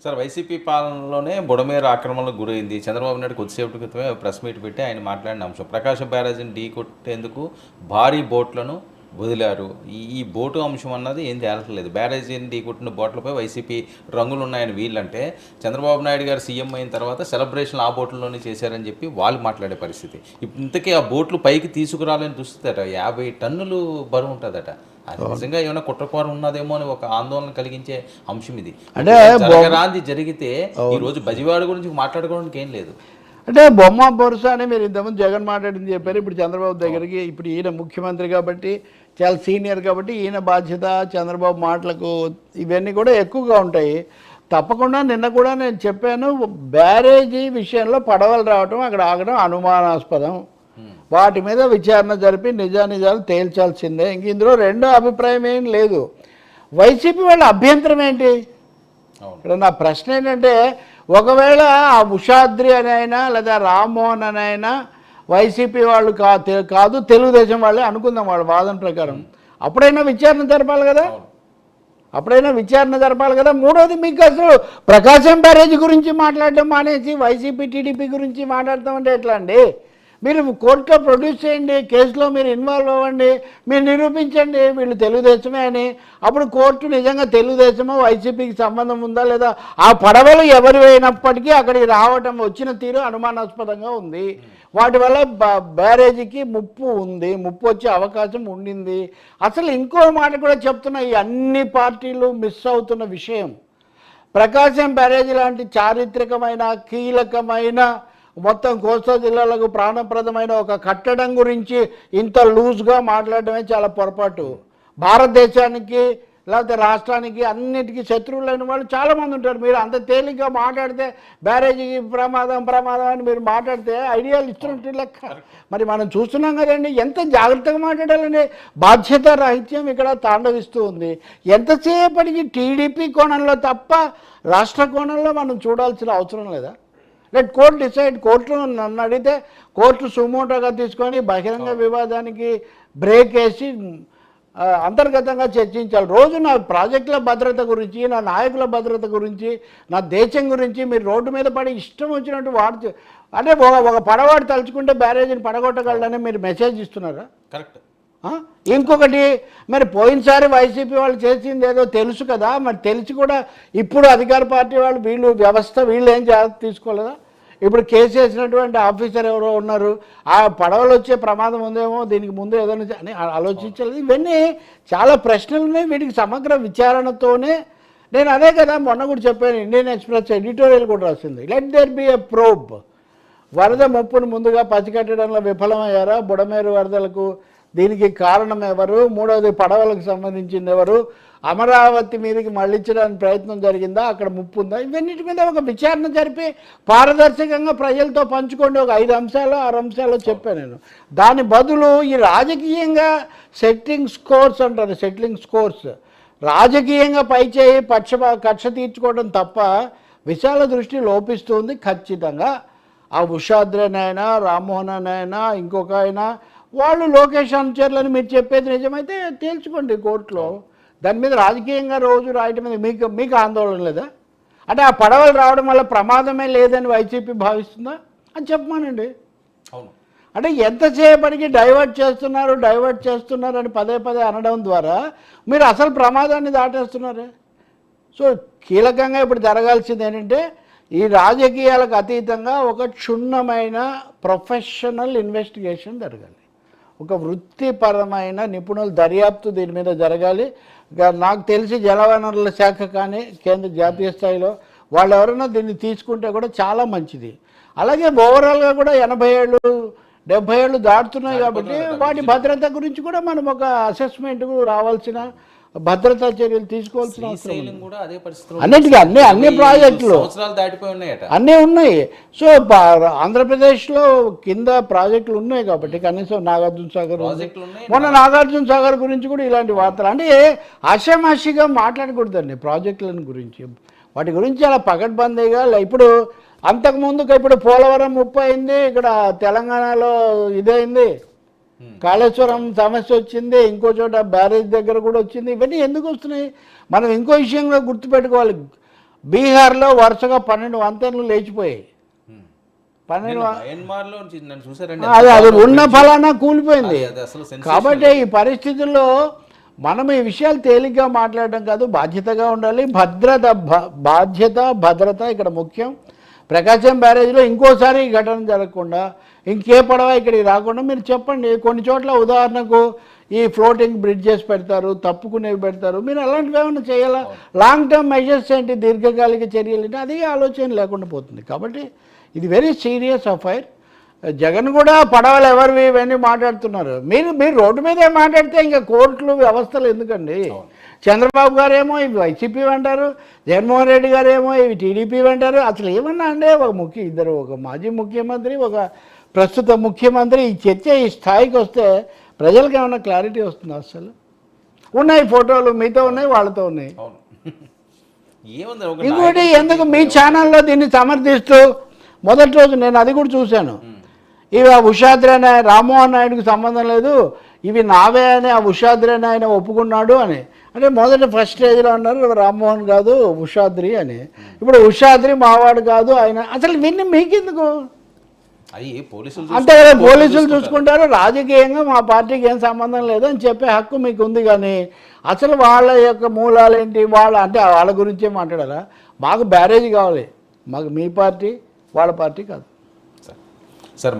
Sir YCP పాలనలోనే Budameru ఆక్రమణలకు గురైంది. చంద్రబాబు నాయుడు కొద్దిసేపటి క్రితమే ప్రెస్ మీట్ పెట్టి ఆయన మాట్లాడిన అంశం. ప్రకాశం బ్యారేజీని ఢీ కొట్టేందుకు భారీ బోట్లను వదిలారు. ఈ బోటు అంశం అన్నది ఏం తేలట్లేదు. బ్యారేజీని ఢీ కొట్టిన బోట్లపై వైసీపీ రంగులు ఉన్నాయని వీళ్ళంటే, చంద్రబాబు నాయుడు గారు సీఎం అయిన తర్వాత సెలబ్రేషన్లు ఆ బోట్లలోనే చేశారని చెప్పి వాళ్ళు మాట్లాడే పరిస్థితి. ఇంతకీ ఆ బోట్లు పైకి తీసుకురాలని చూస్తుందట. 50 టన్నులు బరువు ఉంటుందట. అది నిజంగా ఏమైనా కుట్రకోర ఉన్నదేమో అని ఒక ఆందోళన కలిగించే అంశం ఇది. అంటే జరగరాంది జరిగితే ఈ రోజు బజివాడ గురించి మాట్లాడుకోవడానికి ఏం లేదు. అంటే బొమ్మ బొరుస అని మీరు ఇంతకుముందు జగన్ మాట్లాడింది చెప్పారు. ఇప్పుడు చంద్రబాబు దగ్గరికి ఇప్పుడు ఈయన ముఖ్యమంత్రి కాబట్టి చాలా సీనియర్ కాబట్టి ఈయన బాధ్యత చంద్రబాబు మాటలకు ఇవన్నీ కూడా ఎక్కువగా ఉంటాయి. తప్పకుండా నిన్న కూడా నేను చెప్పాను, బ్యారేజీ విషయంలో పడవలు రావడం అక్కడ ఆగడం అనుమానాస్పదం. వాటి మీద విచారణ జరిపి నిజానిజాలు తేల్చాల్సిందే. ఇంక ఇందులో రెండో అభిప్రాయం ఏం లేదు. వైసీపీ వాళ్ళ అభ్యంతరం ఏంటి? ఇక్కడ నా ప్రశ్న ఏంటంటే, ఒకవేళ ఆ ఉషాద్రి అని అయినా లేదా రామ్మోహన్ అని అయినా వైసీపీ వాళ్ళు కాదు తెలుగుదేశం వాళ్ళే అనుకుందాం వాళ్ళ వాదన ప్రకారం, అప్పుడైనా విచారణ జరపాలి కదా. మూడోది, మీకు అసలు ప్రకాశం బ్యారేజీ గురించి మాట్లాడడం మానేసి వైసీపీ టీడీపీ గురించి మాట్లాడతామంటే ఎట్లా అండి? మీరు కోర్టులో ప్రొడ్యూస్ చేయండి, కేసులో మీరు ఇన్వాల్వ్ అవ్వండి, మీరు నిరూపించండి వీళ్ళు తెలుగుదేశమే అని. అప్పుడు కోర్టు నిజంగా తెలుగుదేశమో వైసీపీకి సంబంధం ఉందా లేదా, ఆ పడవలు ఎవరు అయినప్పటికీ అక్కడికి రావటం వచ్చిన తీరు అనుమానాస్పదంగా ఉంది. వాటి వల్ల బ్యారేజీకి ముప్పు వచ్చే అవకాశం ఉండింది. అసలు ఇంకో మాట కూడా చెప్తున్నా, ఈ అన్ని పార్టీలు మిస్ అవుతున్న విషయం, ప్రకాశం బ్యారేజీ లాంటి చారిత్రకమైన కీలకమైన మొత్తం కోస్తా జిల్లాలకు ప్రాణప్రదమైన ఒక కట్టడం గురించి ఇంత లూజ్గా మాట్లాడటమే చాలా పొరపాటు. భారతదేశానికి లేకపోతే రాష్ట్రానికి అన్నిటికీ శత్రువులైన వాళ్ళు చాలామంది ఉంటారు. మీరు అంత తేలిగ్గా మాట్లాడితే బ్యారేజీకి ప్రమాదం అని మీరు మాట్లాడితే ఐడియాలు ఇస్తున్నట్టు లెక్క. మరి మనం చూస్తున్నాం కదండి, ఎంత జాగ్రత్తగా మాట్లాడాలండి. బాధ్యత రాహిత్యం ఇక్కడ తాండవిస్తూ ఉంది. ఎంతసేపటికి టీడీపీ కోణంలో తప్ప రాష్ట్ర కోణంలో మనం చూడాల్సిన అవసరం లేదా? Let court decide. కోర్టులో నన్ను అడిగితే కోర్టు సుమోటోగా తీసుకొని బహిరంగ వివాదానికి బ్రేక్ వేసి అంతర్గతంగా చర్చించాలి. రోజు నా ప్రాజెక్టుల భద్రత గురించి, నా నాయకుల భద్రత గురించి, నా దేశం గురించి మీరు రోడ్డు మీద పడి ఇష్టం వచ్చినట్టు అంటే ఒక పడవాడు తలుచుకుంటే బ్యారేజీని పడగొట్టగలడని మీరు మెసేజ్ ఇస్తున్నారా? కరెక్ట్. ఇంకొకటి, మరి పోయినసారి వైసీపీ వాళ్ళు చేసింది ఏదో తెలుసు కదా, మరి తెలిసి కూడా ఇప్పుడు అధికార పార్టీ వాళ్ళు వీళ్ళు ఏం జాగ్రత్త తీసుకోలేదా? ఇప్పుడు కేసు వేసినటువంటి ఆఫీసర్ ఎవరో ఉన్నారు, ఆ పడవలు వచ్చే ప్రమాదం ఉందేమో, దీనికి ముందు ఏదైనా అని ఆలోచించలేదు. ఇవన్నీ చాలా ప్రశ్నలు ఉన్నాయి. వీటికి సమగ్ర విచారణతోనే, నేను అదే కదా మొన్న కూడా చెప్పాను, ఇండియన్ ఎక్స్ప్రెస్ ఎడిటోరియల్ కూడా రాసింది, let there be a probe. వరద ముప్పును ముందుగా పసిగట్టడంలో విఫలమయ్యారా? బుడమేరు వరదలకు దీనికి కారణం ఎవరు? మూడవది, పడవలకు సంబంధించింది ఎవరు? అమరావతి మీదకి మళ్ళించడానికి ప్రయత్నం జరిగిందా? అక్కడ ముప్పు ఉందా? ఇవన్నిటి మీద ఒక విచారణ జరిపి పారదర్శకంగా ప్రజలతో పంచుకోండి. ఒక 5 అంశాలు 6 అంశాలు చెప్పాను నేను. దాని బదులు ఈ రాజకీయంగా సెట్లింగ్ స్కోర్స్ రాజకీయంగా పైచేయి కక్ష తీర్చుకోవడం తప్ప విశాల దృష్టి లోపిస్తుంది. ఖచ్చితంగా ఆ ఉషాద్రనైనా రామ్మోహన్ అయినా ఇంకొక అయినా వాళ్ళు లోకేష్ అనుచరులని మీరు చెప్పేది నిజమైతే తేల్చుకోండి కోర్టులో. దాని మీద రాజకీయంగా రోజు రాయటం మీద మీకు ఆందోళన లేదా? అంటే ఆ పడవలు రావడం వల్ల ప్రమాదమే లేదని వైసీపీ భావిస్తుందా అని చెప్పమానండి. అవును. అంటే ఎంతసేపటికి డైవర్ట్ చేస్తున్నారు అని పదే అనడం ద్వారా మీరు అసలు ప్రమాదాన్ని దాటేస్తున్నారు. సో కీలకంగా ఇప్పుడు జరగాల్సింది ఏంటంటే, ఈ రాజకీయాలకు అతీతంగా ఒక క్షుణ్ణమైన ప్రొఫెషనల్ ఇన్వెస్టిగేషన్ జరగాలి. ఒక వృత్తిపరమైన నిపుణుల దర్యాప్తు దీని మీద జరగాలి. నాకు తెలిసి జలవనరుల శాఖ కానీ కేంద్ర జాతీయ స్థాయిలో వాళ్ళు ఎవరైనా దీన్ని తీసుకుంటే కూడా చాలా మంచిది. అలాగే ఓవరాల్గా కూడా 80 ఏళ్ళు 70 ఏళ్ళు దాటుతున్నాయి కాబట్టి వాటి భద్రత గురించి కూడా మనం ఒక అసెస్మెంట్ రావాల్సిన భద్రతా చర్యలు తీసుకోవాల్సిన అవసరం అన్నిటికీ అన్ని ప్రాజెక్టులు అన్నీ ఉన్నాయి. సో ఆంధ్రప్రదేశ్లో కింద ప్రాజెక్టులు ఉన్నాయి కాబట్టి కనీసం నాగార్జున సాగర్, మొన్న నాగార్జున సాగర్ గురించి కూడా ఇలాంటి వార్తలు అంటే ఆషామాషిగా మాట్లాడకూడదండి. ప్రాజెక్టులను గురించి వాటి గురించి అలా పకడ్బందీగా ఇప్పుడు అంతకుముందుకు ఇప్పుడు పోలవరం ముప్పు అయింది, ఇక్కడ తెలంగాణలో ఇదైంది, కాళేశ్వరం సమస్య వచ్చింది, ఇంకో చోట బ్యారేజ్ దగ్గర కూడా వచ్చింది. ఇవన్నీ ఎందుకు వస్తున్నాయి? మనం ఇంకో విషయంలో గుర్తుపెట్టుకోవాలి, బీహార్లో వరుసగా 12 వంతెనలు లేచిపోయాయి. 12 మయన్మార్లో నన్ను చూసారండి, అది ఉన్న ఫలానా కూలిపోయింది. అది అసలు కాబట్టి ఈ పరిస్థితుల్లో మనం ఈ విషయాలు తేలిగ్గా మాట్లాడడం కాదు, బాధ్యతగా ఉండాలి. భద్రత ఇక్కడ ముఖ్యం. ప్రకాశం బ్యారేజ్లో ఇంకోసారి ఈ ఘటన జరగకుండా, ఇంకే పడవ ఇక్కడికి రాకుండా మీరు చెప్పండి. కొన్ని చోట్ల ఉదాహరణకు ఈ ఫ్లోటింగ్ బ్రిడ్జెస్ పెడతారు, తప్పుకునేవి పెడతారు, మీరు అలాంటివి ఏమైనా చేయాలా? లాంగ్ టర్మ్ మెజర్స్ ఏంటి, దీర్ఘకాలిక చర్యలు ఏంటి, అది ఆలోచన లేకుండా పోతుంది. కాబట్టి ఇది వెరీ సీరియస్ అఫైర్. జగన్ కూడా పడవలు ఎవరివి ఇవన్నీ మాట్లాడుతున్నారు. మీరు రోడ్డు మీదే మాట్లాడితే ఇంకా కోర్టులు వ్యవస్థలు ఎందుకండి? చంద్రబాబు గారు ఏమో ఇవి వైసీపీ అంటారు, జగన్మోహన్ రెడ్డి గారు ఏమో ఇవి టీడీపీ అంటారు. అసలు ఏమన్నా అంటే ఒక మాజీ ముఖ్యమంత్రి, ఒక ప్రస్తుత ముఖ్యమంత్రి, ఈ చర్చ ఈ స్థాయికి వస్తే ప్రజలకు ఏమైనా క్లారిటీ వస్తుంది? అసలు ఉన్నాయి ఫోటోలు, మీతో ఉన్నాయి, వాళ్ళతో ఉన్నాయి. ఇంకోటి, ఎందుకు మీ ఛానల్లో దీన్ని సమర్థిస్తూ మొదటి రోజు నేను అది కూడా చూశాను, ఇవి ఆ ఉషాద్రి అనే రామ్మోహన్ నాయుడుకి సంబంధం లేదు, ఇవి నావే అని ఆ ఉషాద్రి అని ఆయన ఒప్పుకున్నాడు అని. అంటే మొదట ఫస్ట్ స్టేజ్లో అన్నారు రామ్మోహన్ కాదు ఉషాద్రి అని, ఇప్పుడు ఉషాద్రి మావాడు కాదు ఆయన. అసలు విన్ని మీకెందుకు? అంతే కదా, పోలీసులు చూసుకుంటారు, రాజకీయంగా మా పార్టీకి ఏం సంబంధం లేదు అని చెప్పే హక్కు మీకు ఉంది. కానీ అసలు వాళ్ళ యొక్క మూలాలు ఏంటి, వాళ్ళ గురించే మాట్లాడారా? మాకు బ్యారేజ్ కావాలి, మాకు మీ పార్టీ వాళ్ళ పార్టీ కాదు సార్.